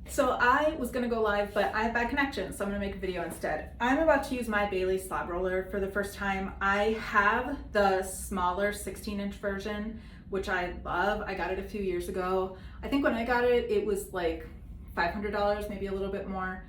So I was gonna go live, but I have bad connection, so I'm gonna make a video instead. I'm about to use my Bailey Slab Roller for the first time. I have the smaller 16-inch version, which I love. I got it a few years ago. I think when I got it, it was like $500, maybe a little bit more.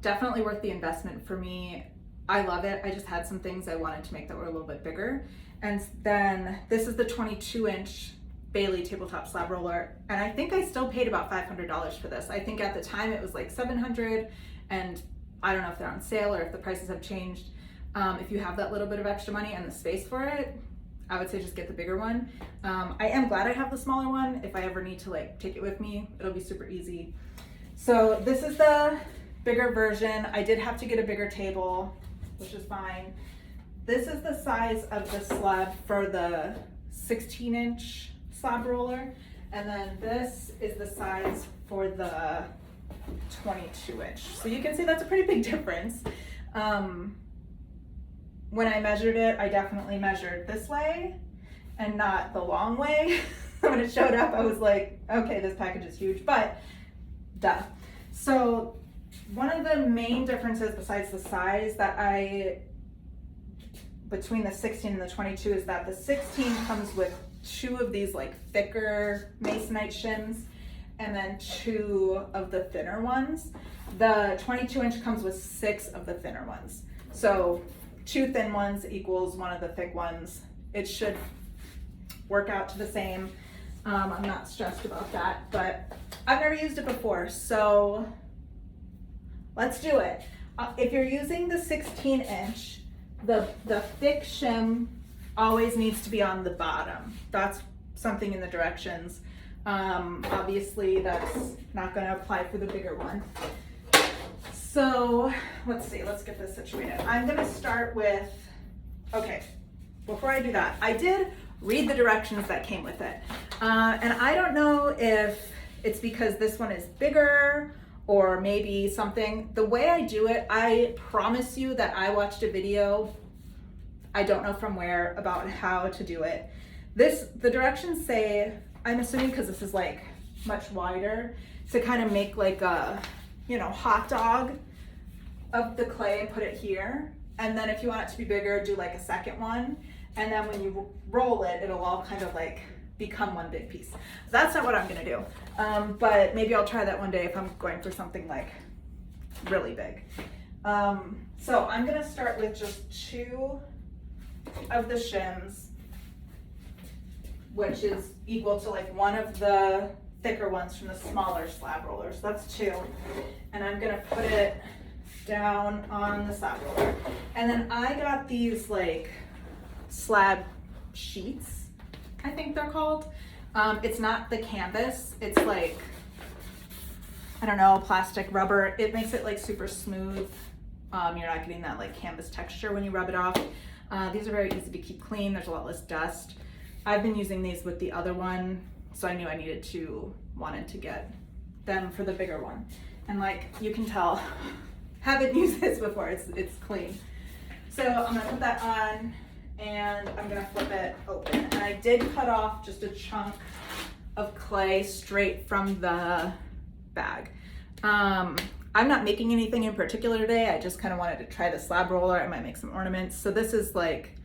Definitely worth the investment for me. I love it. I just had some things I wanted to make that were a little bit bigger. And then this is the 22-inch Bailey Tabletop Slab Roller, and I think I still paid about $500 for this. I think at the time it was like $700, and I don't know if they're on sale or if the prices have changed. If you have that little bit of extra money and the space for it, I would say just get the bigger one. I am glad I have the smaller one. If I ever need to like take it with me, it'll be super easy. So this is the bigger version. I did have to get a bigger table, which is fine. This is the size of the slab for the 16-inch slab roller, and then this is the size for the 22-inch. So you can see that's a pretty big difference. When I measured it, I definitely measured this way and not the long way. When it showed up, I was like, okay, this package is huge, but duh. So one of the main differences besides the size between the 16 and the 22 is that the 16 comes with 2 of these like thicker masonite shims and then 2 of the thinner ones. The 22-inch comes with 6 of the thinner ones. So 2 thin ones equals 1 of the thick ones. It should work out to the same. I'm not stressed about that, but I've never used it before, so let's do it. If you're using the 16-inch, the thick shim always needs to be on the bottom. That's something in the directions. Obviously that's not going to apply for the bigger one. So let's see, let's get this situated. I'm going to start with, okay, before I do that, I did read the directions that came with it. And I don't know if it's because this one is bigger or maybe something. The way I do it, I promise you that I watched a video, I don't know from where, about how to do it. The directions say, I'm assuming because this is like much wider, to kind of make like a, hot dog of the clay and put it here. And then if you want it to be bigger, do like a second one. And then when you roll it, it'll all kind of like become one big piece. That's not what I'm gonna do. But maybe I'll try that one day if I'm going for something like really big. So I'm gonna start with just 2 of the shims, which is equal to like 1 of the thicker ones from the smaller slab roller. So that's 2. And I'm gonna put it down on the slab roller. And then I got these like slab sheets, I think they're called. It's not the canvas, it's like, I don't know, plastic rubber. It makes it like super smooth. You're not getting that like canvas texture when you rub it off. These are very easy to keep clean. There's a lot less dust. I've been using these with the other one, so I knew I wanted to get them for the bigger one. And like you can tell, haven't used this before, it's clean. So I'm gonna put that on and I'm gonna flip it open. And I did cut off just a chunk of clay straight from the bag. I'm not making anything in particular today. I just kind of wanted to try the slab roller. I might make some ornaments. So this is like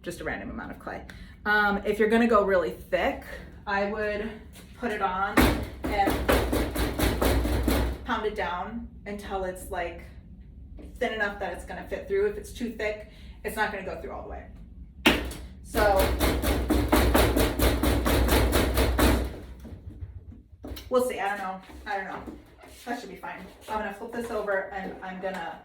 just a random amount of clay. If you're gonna go really thick, I would put it on and pound it down until it's like thin enough that it's gonna fit through. If it's too thick, it's not gonna go through all the way. So we'll see, I don't know. That should be fine. I'm gonna flip this over and I'm gonna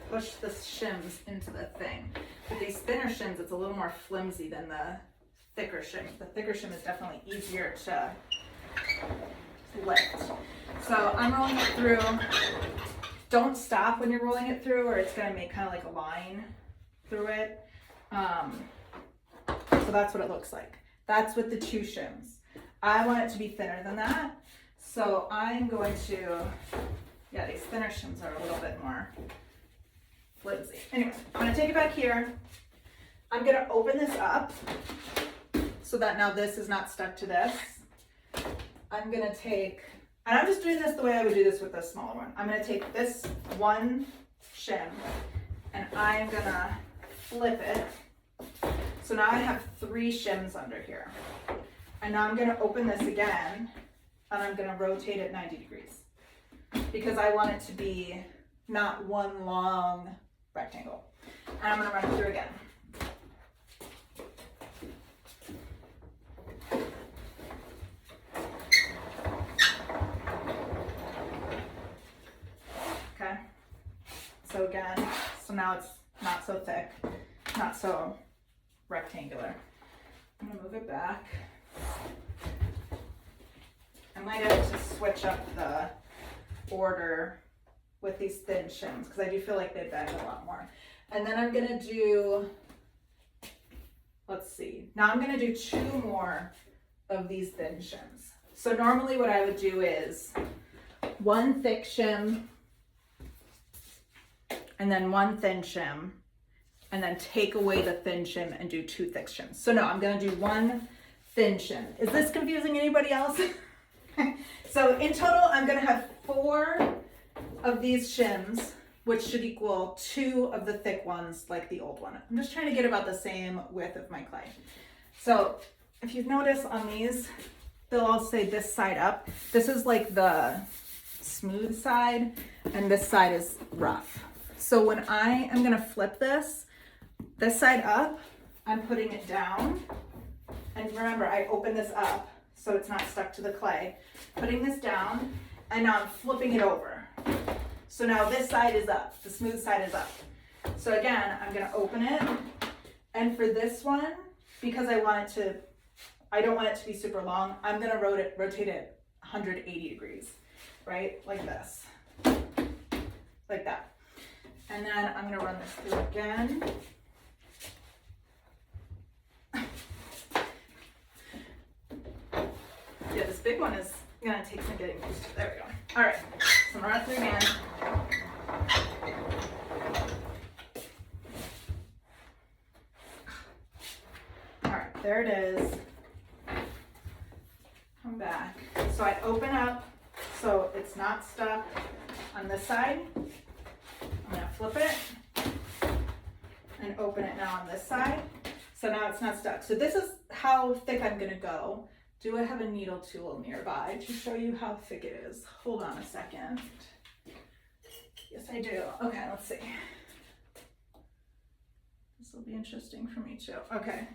push the shims into the thing. With these thinner shims, it's a little more flimsy than the thicker shim. The thicker shim is definitely easier to lift. So I'm rolling it through. Don't stop when you're rolling it through or it's gonna make kind of like a line through it. So that's what it looks like. That's with the 2 shims. I want it to be thinner than that. So I'm going to, these thinner shims are a little bit more flimsy. Anyway, I'm gonna take it back here. I'm gonna open this up so that now this is not stuck to this. I'm gonna take, and I'm just doing this the way I would do this with the smaller one. I'm gonna take this one shim and I'm gonna flip it. So now I have 3 shims under here. And now I'm gonna open this again and I'm gonna rotate it 90 degrees because I want it to be not one long rectangle. And I'm gonna run it through again. Okay, so again, so now it's not so thick, not so rectangular. I'm gonna move it back. I might have to switch up the order with these thin shims because I do feel like they bend a lot more. And then I'm gonna do, let's see, now I'm gonna do 2 more of these thin shims. So normally what I would do is 1 thick shim and then 1 thin shim and then take away the thin shim and do 2 thick shims. So no, I'm gonna do 1 thin shim. Is this confusing anybody else? So in total, I'm gonna have 4 of these shims, which should equal 2 of the thick ones like the old one. I'm just trying to get about the same width of my clay. So if you notice on these, they'll all say this side up. This is like the smooth side and this side is rough. So when I am gonna flip this side up, I'm putting it down. And remember, I open this up so it's not stuck to the clay. Putting this down, and now I'm flipping it over. So now this side is up, the smooth side is up. So again, I'm gonna open it, and for this one, because I don't want it to be super long, I'm gonna rotate it 180 degrees, right? Like this, like that. And then I'm gonna run this through again. Yeah, this big one is gonna take some getting used to. There we go. All right, so I'm gonna run it through again. All right, there it is. Come back. So I open up so it's not stuck on this side. I'm gonna flip it and open it now on this side. So now it's not stuck. So this is how thick I'm gonna go. Do I have a needle tool nearby to show you how thick it is? Hold on a second. Yes, I do. Okay, let's see. This will be interesting for me too. Okay.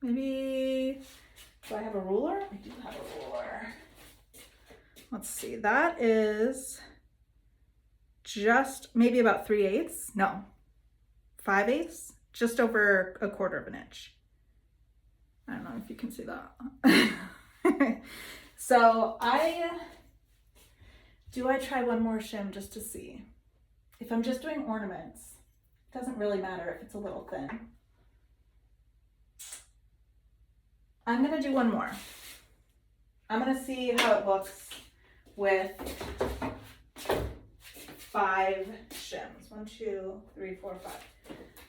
Maybe, do I have a ruler? I do have a ruler. Let's see, that is just maybe about 3/8. No, 5/8, just over 1/4 of an inch. I don't know if you can see that. So do I try one more shim just to see? If I'm just doing ornaments, it doesn't really matter if it's a little thin. I'm gonna do one more. I'm gonna see how it looks with 5 shims. 1, 2, 3, 4, 5.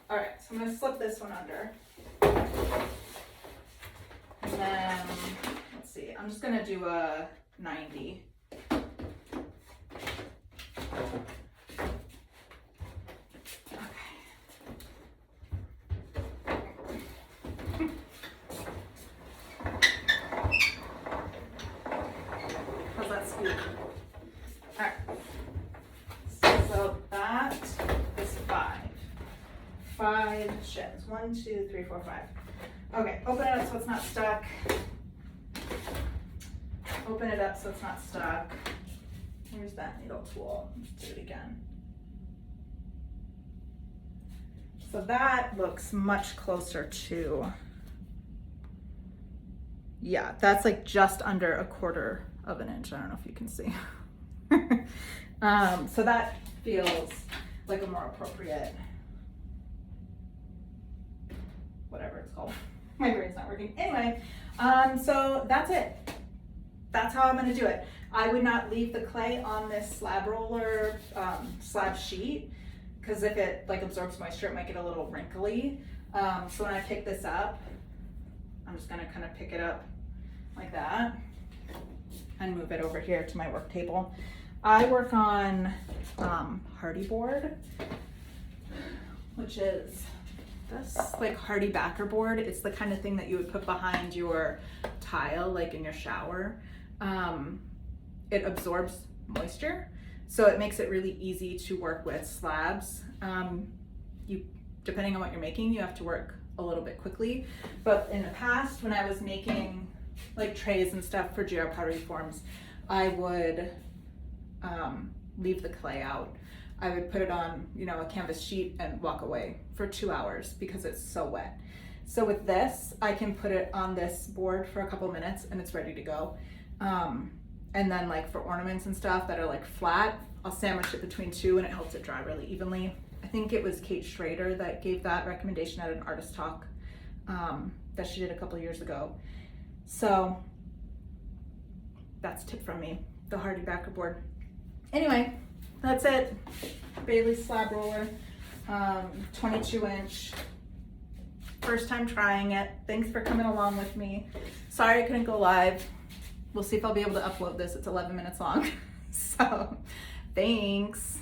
All right, so I'm gonna slip this one under. And then, let's see, I'm just gonna do a 90. How's that squeak? All right, so that is 5. 5 shims. 1, 2, 3, 4, 5. Okay, open it up so it's not stuck. Open it up so it's not stuck. Here's that needle tool. Let's do it again. So that looks much closer to, yeah, that's like just under 1/4 of an inch. I don't know if you can see. So that feels like a more appropriate, whatever it's called. My brain's not working. Anyway, so that's it. That's how I'm gonna do it. I would not leave the clay on this slab roller slab sheet, because if it like absorbs moisture, it might get a little wrinkly. So when I pick this up, I'm just gonna kind of pick it up like that and move it over here to my work table. I work on hardy board, which is this like hardy backer board. It's the kind of thing that you would put behind your tile, like in your shower. It absorbs moisture, so it makes it really easy to work with slabs. Depending on what you're making, you have to work a little bit quickly. But in the past, when I was making like trays and stuff for GR pottery forms, I would leave the clay out. I would put it on, you know, a canvas sheet and walk away for 2 hours because it's so wet. So with this, I can put it on this board for a couple minutes and it's ready to go. And then like for ornaments and stuff that are like flat, I'll sandwich it between two and it helps it dry really evenly. I think it was Kate Schrader that gave that recommendation at an artist talk that she did a couple years ago. So that's a tip from me, the hardy backer board. Anyway, that's it. Bailey Slab Roller, 22 inch. First time trying it. Thanks for coming along with me. Sorry I couldn't go live. We'll see if I'll be able to upload this. It's 11 minutes long. So thanks.